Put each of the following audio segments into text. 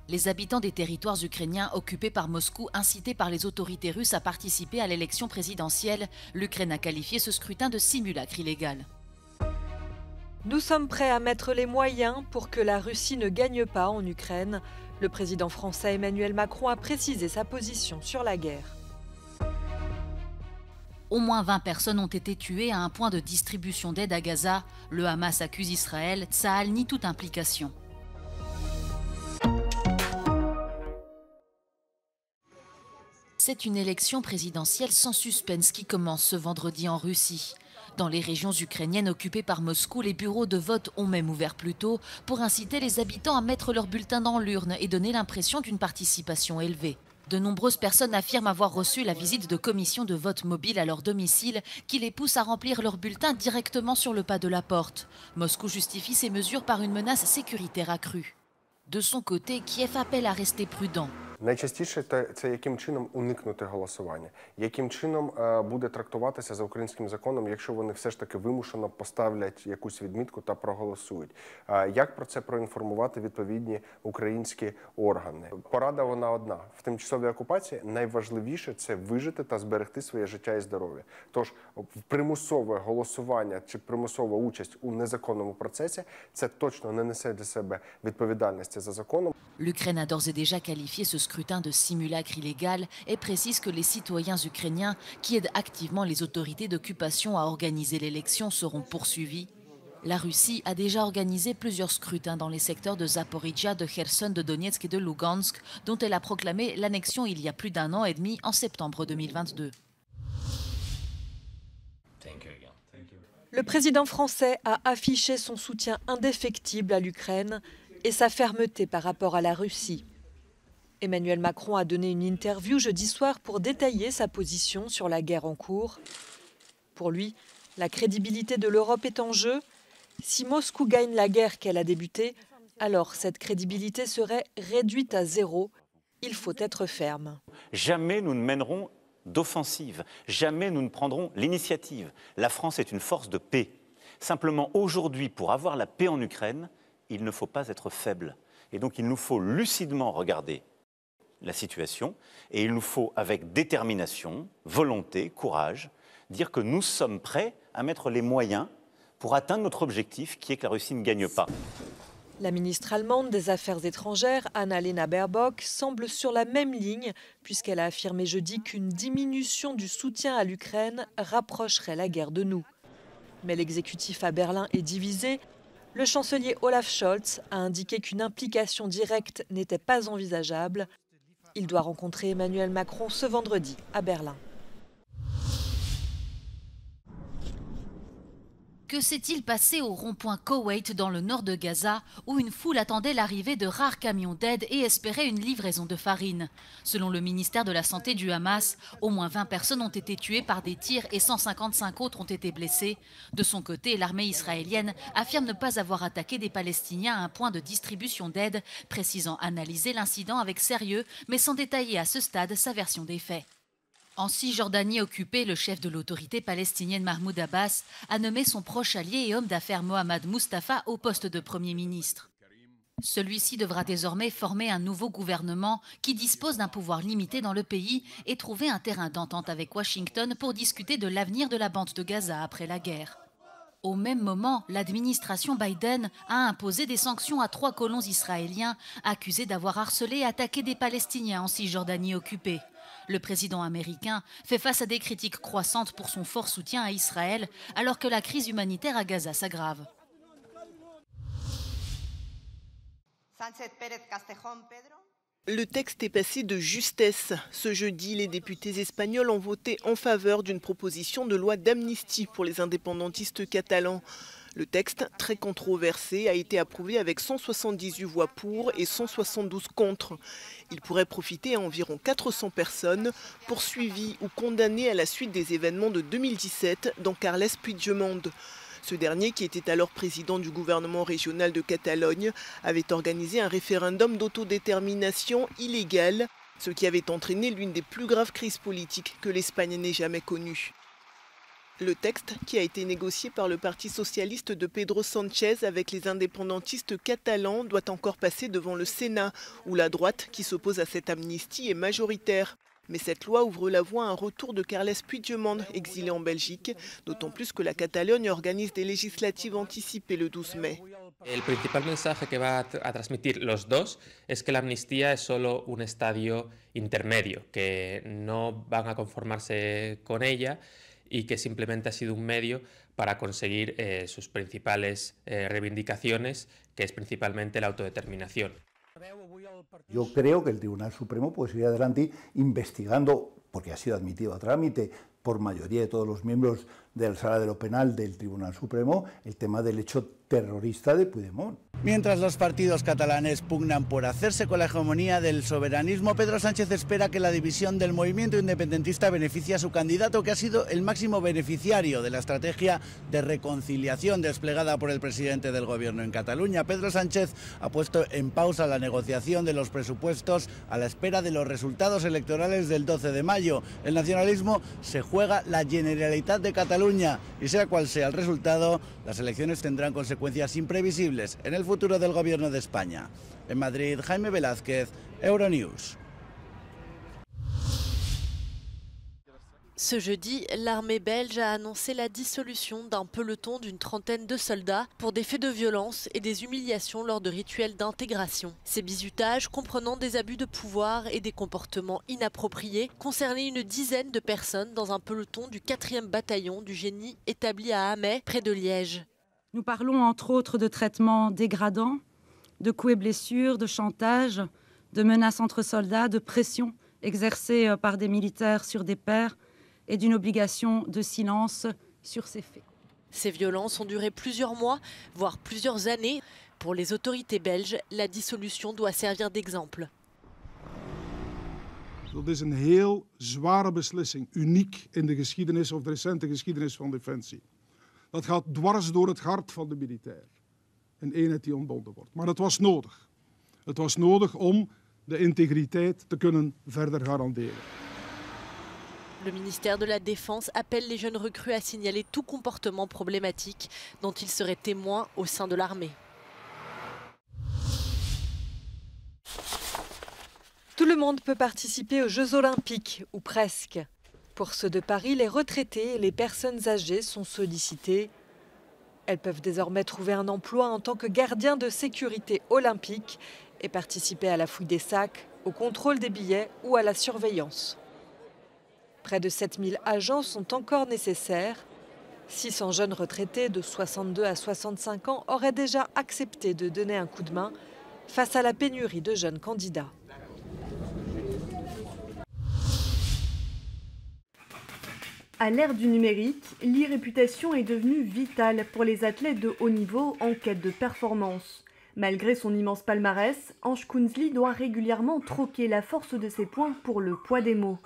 Les habitants des territoires ukrainiens occupés par Moscou, incités par les autorités russes à participer à l'élection présidentielle, l'Ukraine a qualifié ce scrutin de simulacre illégal. Nous sommes prêts à mettre les moyens pour que la Russie ne gagne pas en Ukraine. Le président français Emmanuel Macron a précisé sa position sur la guerre. Au moins 20 personnes ont été tuées à un point de distribution d'aide à Gaza. Le Hamas accuse Israël, Tsahal nie toute implication. C'est une élection présidentielle sans suspense qui commence ce vendredi en Russie. Dans les régions ukrainiennes occupées par Moscou, les bureaux de vote ont même ouvert plus tôt pour inciter les habitants à mettre leur bulletin dans l'urne et donner l'impression d'une participation élevée. De nombreuses personnes affirment avoir reçu la visite de commissions de vote mobiles à leur domicile qui les poussent à remplir leur bulletin directement sur le pas de la porte. Moscou justifie ces mesures par une menace sécuritaire accrue. De son côté, Kiev appelle à rester prudent. Найчастіше це яким чином уникнути голосування, яким чином буде трактуватися за українським законом, якщо вони все ж таки вимушено поставлять якусь відмітку та проголосують. Як про це проінформувати відповідні українські органи? Порада вона одна. В тимчасовій окупації найважливіше – це вижити та зберегти своє життя і здоров'я. Тож примусове голосування чи примусова участь у незаконному процесі – це точно не несе для себе відповідальності за законом. L'Ukraine a d'ores et déjà qualifié ce scrutin de simulacre illégal et précise que les citoyens ukrainiens qui aident activement les autorités d'occupation à organiser l'élection seront poursuivis. La Russie a déjà organisé plusieurs scrutins dans les secteurs de Zaporizhia, de Kherson, de Donetsk et de Lugansk, dont elle a proclamé l'annexion il y a plus d'un an et demi, en septembre 2022. Le président français a affiché son soutien indéfectible à l'Ukraine et sa fermeté par rapport à la Russie. Emmanuel Macron a donné une interview jeudi soir pour détailler sa position sur la guerre en cours. Pour lui, la crédibilité de l'Europe est en jeu. Si Moscou gagne la guerre qu'elle a débutée, alors cette crédibilité serait réduite à zéro. Il faut être ferme. Jamais nous ne mènerons d'offensive, jamais nous ne prendrons l'initiative. La France est une force de paix. Simplement, aujourd'hui, pour avoir la paix en Ukraine, il ne faut pas être faible. Et donc il nous faut lucidement regarder la situation et il nous faut, avec détermination, volonté, courage, dire que nous sommes prêts à mettre les moyens pour atteindre notre objectif qui est que la Russie ne gagne pas. La ministre allemande des Affaires étrangères, Annalena Baerbock, semble sur la même ligne puisqu'elle a affirmé jeudi qu'une diminution du soutien à l'Ukraine rapprocherait la guerre de nous. Mais l'exécutif à Berlin est divisé. Le chancelier Olaf Scholz a indiqué qu'une implication directe n'était pas envisageable. Il doit rencontrer Emmanuel Macron ce vendredi à Berlin. Que s'est-il passé au rond-point Koweït dans le nord de Gaza, où une foule attendait l'arrivée de rares camions d'aide et espérait une livraison de farine? Selon le ministère de la Santé du Hamas, au moins 20 personnes ont été tuées par des tirs et 155 autres ont été blessées. De son côté, l'armée israélienne affirme ne pas avoir attaqué des Palestiniens à un point de distribution d'aide, précisant analyser l'incident avec sérieux, mais sans détailler à ce stade sa version des faits. En Cisjordanie occupée, le chef de l'autorité palestinienne Mahmoud Abbas a nommé son proche allié et homme d'affaires Mohamed Mustafa au poste de Premier ministre. Celui-ci devra désormais former un nouveau gouvernement qui dispose d'un pouvoir limité dans le pays et trouver un terrain d'entente avec Washington pour discuter de l'avenir de la bande de Gaza après la guerre. Au même moment, l'administration Biden a imposé des sanctions à 3 colons israéliens accusés d'avoir harcelé et attaqué des Palestiniens en Cisjordanie occupée. Le président américain fait face à des critiques croissantes pour son fort soutien à Israël, alors que la crise humanitaire à Gaza s'aggrave. Le texte est passé de justesse. Ce jeudi, les députés espagnols ont voté en faveur d'une proposition de loi d'amnistie pour les indépendantistes catalans. Le texte, très controversé, a été approuvé avec 178 voix pour et 172 contre. Il pourrait profiter à environ 400 personnes poursuivies ou condamnées à la suite des événements de 2017 dans Carles Puigdemont. Ce dernier, qui était alors président du gouvernement régional de Catalogne, avait organisé un référendum d'autodétermination illégal, ce qui avait entraîné l'une des plus graves crises politiques que l'Espagne n'ait jamais connues. Le texte, qui a été négocié par le Parti socialiste de Pedro Sánchez avec les indépendantistes catalans, doit encore passer devant le Sénat, où la droite, qui s'oppose à cette amnistie, est majoritaire. Mais cette loi ouvre la voie à un retour de Carles Puigdemont, exilé en Belgique, d'autant plus que la Catalogne organise des législatives anticipées le 12 mai. El principal mensaje que va a transmitir los dos es que la amnistía es solo un estadio intermedio, que no van a conformarse con ella y que simplemente ha sido un medio para conseguir sus principales reivindicaciones, que es principalmente la autodeterminación. Yo creo que el Tribunal Supremo puede seguir adelante investigando, porque ha sido admitido a trámite por mayoría de todos los miembros de la Sala de lo Penal del Tribunal Supremo, el tema del hecho terrorista de Puigdemont. Mientras los partidos catalanes pugnan por hacerse con la hegemonía del soberanismo, Pedro Sánchez espera que la división del movimiento independentista beneficie a su candidato, que ha sido el máximo beneficiario de la estrategia de reconciliación desplegada por el presidente del gobierno en Cataluña. Pedro Sánchez ha puesto en pausa la negociación de los presupuestos a la espera de los resultados electorales del 12 de mayo. El nacionalismo se juega la Generalitat de Cataluña y sea cual sea el resultado, las elecciones tendrán consecuencias imprevisibles en el futuro del gobierno de España. En Madrid, Jaime Velázquez, Euronews. Ce jeudi, l'armée belge a annoncé la dissolution d'un peloton d'une trentaine de soldats pour des faits de violence et des humiliations lors de rituels d'intégration. Ces bizutages, comprenant des abus de pouvoir et des comportements inappropriés, concernaient une dizaine de personnes dans un peloton du 4e bataillon du génie établi à Hamay, près de Liège. Nous parlons entre autres de traitements dégradants, de coups et blessures, de chantage, de menaces entre soldats, de pression exercée par des militaires sur des pairs et d'une obligation de silence sur ces faits. Ces violences ont duré plusieurs mois, voire plusieurs années. Pour les autorités belges, la dissolution doit servir d'exemple. Dat is een heel zware beslissing, uniek in de geschiedenis of de recente geschiedenis van Defensie. Dat gaat dwars door het hart van de militair. Een eenheid die ontbonden wordt. Maar het was nodig. Het was nodig om de integriteit te kunnen verder garanderen. Le ministère de la Défense appelle les jeunes recrues à signaler tout comportement problématique dont ils seraient témoins au sein de l'armée. Tout le monde peut participer aux Jeux Olympiques, ou presque. Pour ceux de Paris, les retraités et les personnes âgées sont sollicités. Elles peuvent désormais trouver un emploi en tant que gardiens de sécurité olympique et participer à la fouille des sacs, au contrôle des billets ou à la surveillance. Près de 7000 agents sont encore nécessaires. 600 jeunes retraités de 62 à 65 ans auraient déjà accepté de donner un coup de main face à la pénurie de jeunes candidats. À l'ère du numérique, l'e-réputation est devenue vitale pour les athlètes de haut niveau en quête de performance. Malgré son immense palmarès, Ange Kounzli doit régulièrement troquer la force de ses points pour le poids des mots.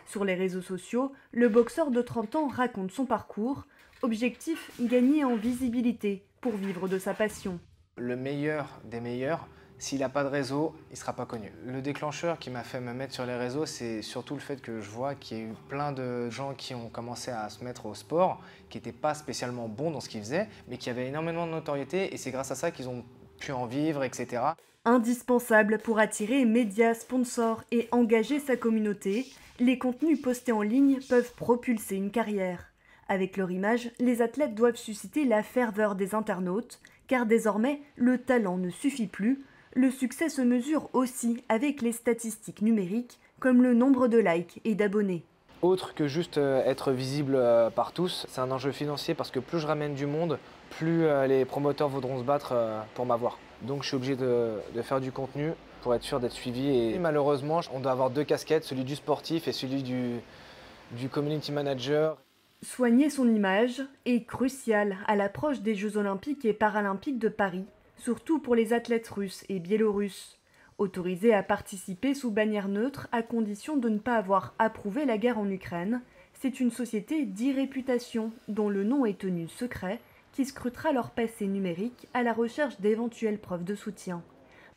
Sur les réseaux sociaux, le boxeur de 30 ans raconte son parcours. Objectif, gagner en visibilité pour vivre de sa passion. Le meilleur des meilleurs, s'il n'a pas de réseau, il ne sera pas connu. Le déclencheur qui m'a fait me mettre sur les réseaux, c'est surtout le fait que je vois qu'il y a eu plein de gens qui ont commencé à se mettre au sport, qui n'étaient pas spécialement bons dans ce qu'ils faisaient, mais qui avaient énormément de notoriété et c'est grâce à ça qu'ils ont pu en vivre, etc. Indispensable pour attirer médias, sponsors et engager sa communauté, les contenus postés en ligne peuvent propulser une carrière. Avec leur image, les athlètes doivent susciter la ferveur des internautes, car désormais, le talent ne suffit plus. Le succès se mesure aussi avec les statistiques numériques, comme le nombre de likes et d'abonnés. Autre que juste être visible par tous, c'est un enjeu financier parce que plus je ramène du monde, plus les promoteurs voudront se battre pour m'avoir. Donc je suis obligé de faire du contenu pour être sûr d'être suivi. Et malheureusement, on doit avoir deux casquettes, celui du sportif et celui du community manager. Soigner son image est crucial à l'approche des Jeux Olympiques et Paralympiques de Paris, surtout pour les athlètes russes et biélorusses. Autorisés à participer sous bannière neutre à condition de ne pas avoir approuvé la guerre en Ukraine, c'est une société d'e-réputation dont le nom est tenu secret qui scrutera leur passé numérique à la recherche d'éventuelles preuves de soutien.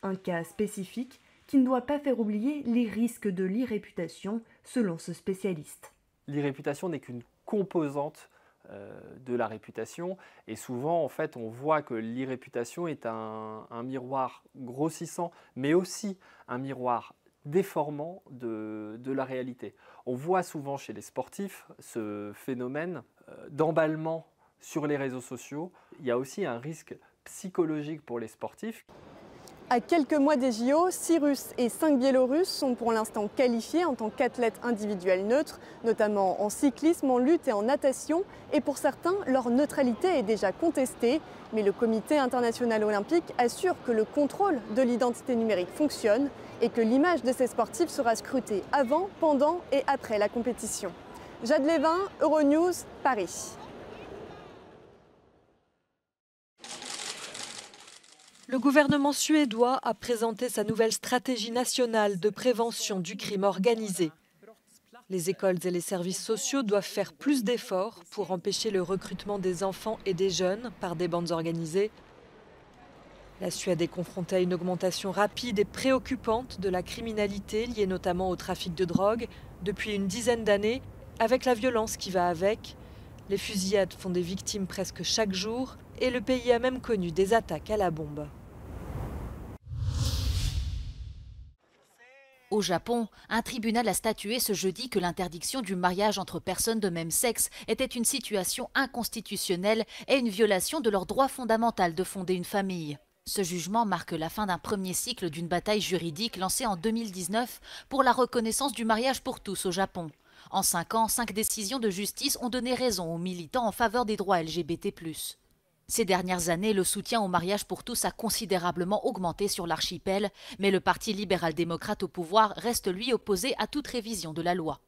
Un cas spécifique qui ne doit pas faire oublier les risques de l'e-réputation selon ce spécialiste. L'e-réputation n'est qu'une composante de la réputation. Et souvent, en fait, on voit que l'irréputation est un miroir grossissant, mais aussi un miroir déformant de la réalité. On voit souvent chez les sportifs ce phénomène d'emballement sur les réseaux sociaux. Il y a aussi un risque psychologique pour les sportifs. À quelques mois des JO, 6 Russes et 5 Biélorusses sont pour l'instant qualifiés en tant qu'athlètes individuels neutres, notamment en cyclisme, en lutte et en natation. Et pour certains, leur neutralité est déjà contestée. Mais le Comité international olympique assure que le contrôle de l'identité numérique fonctionne et que l'image de ces sportifs sera scrutée avant, pendant et après la compétition. Jade Lévin, Euronews, Paris. Le gouvernement suédois a présenté sa nouvelle stratégie nationale de prévention du crime organisé. Les écoles et les services sociaux doivent faire plus d'efforts pour empêcher le recrutement des enfants et des jeunes par des bandes organisées. La Suède est confrontée à une augmentation rapide et préoccupante de la criminalité liée notamment au trafic de drogue depuis une dizaine d'années, avec la violence qui va avec. Les fusillades font des victimes presque chaque jour et le pays a même connu des attaques à la bombe. Au Japon, un tribunal a statué ce jeudi que l'interdiction du mariage entre personnes de même sexe était une situation inconstitutionnelle et une violation de leur droit fondamental de fonder une famille. Ce jugement marque la fin d'un premier cycle d'une bataille juridique lancée en 2019 pour la reconnaissance du mariage pour tous au Japon. En 5 ans, 5 décisions de justice ont donné raison aux militants en faveur des droits LGBT+. Ces dernières années, le soutien au mariage pour tous a considérablement augmenté sur l'archipel, mais le Parti libéral-démocrate au pouvoir reste lui opposé à toute révision de la loi.